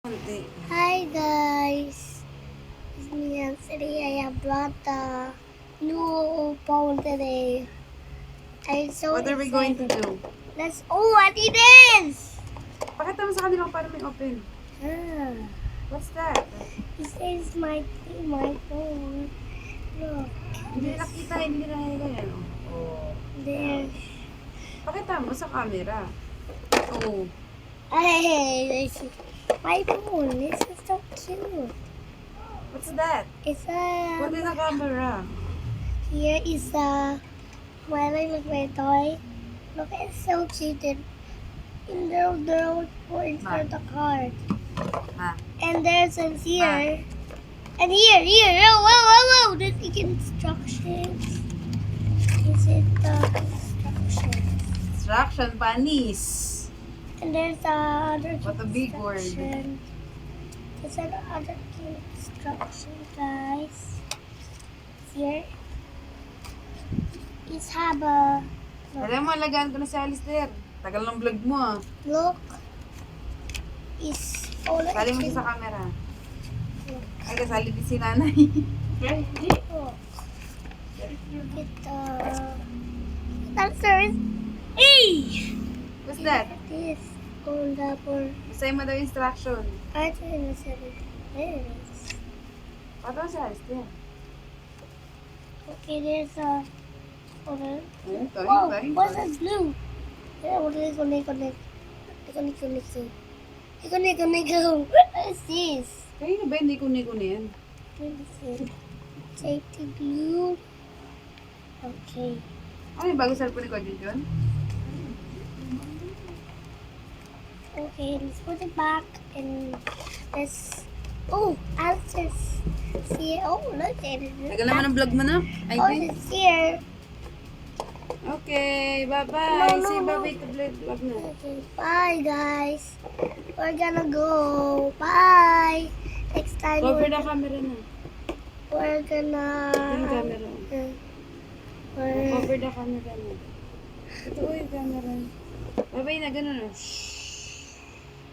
Konti. Hi guys, it's me and today I have brought the new phone today. I'm so What are we going to do? Let's what it is! Pakita mo sa kanila para may open. Ah, What's that? this is my phone. Look, Hindi nakita, hindi nila yan. Oh. there. Pakita mo sa camera. Oh. Hey, this is my phone. This is so cute. What's that? It's Put in the camera. here is when I look my toy. Look, it's so cute. And there for insert the card. Ma. And there's a here. And here. Whoa. There's the instructions. Is it the instructions? Instruction, panis. And there's other What a big word. instruction. There's another instruction, guys. Here. It's have a Alam mo, alagaan ko na si Alistair. Tagal ng vlog mo ah. look. Is all Sali mo siya sa camera. Ay, kasali din si nanay. Look. It answers. Hey! What's that? This on the board. Masay mo daw instruction. I didn't say it. There it is. Pato si Alistair. Okay, there's a. Ayun, tayo, Oh, tayo. what's that blue? Yeah, what is connect? Connect. What is this? Kayo na ba hindi kuni-kuni yan? What is it? Safety glue. Okay. Ano yung bago cellphone ni Kodjo dyan? Okay, let's put it back and let's. Oh, answers. See, oh, look at it. Tagal naman ang vlog mo na. Ay, Oh, di. it's here. Okay, bye-bye. No, Say no. bye-bye to vlog na. Okay, bye guys. We're gonna go. Bye. Next time Cover the camera na. we're gonna. Ito yung camera. We're, Cover the camera na. Ito yung camera. Bye-bye na, ganun. Shhh.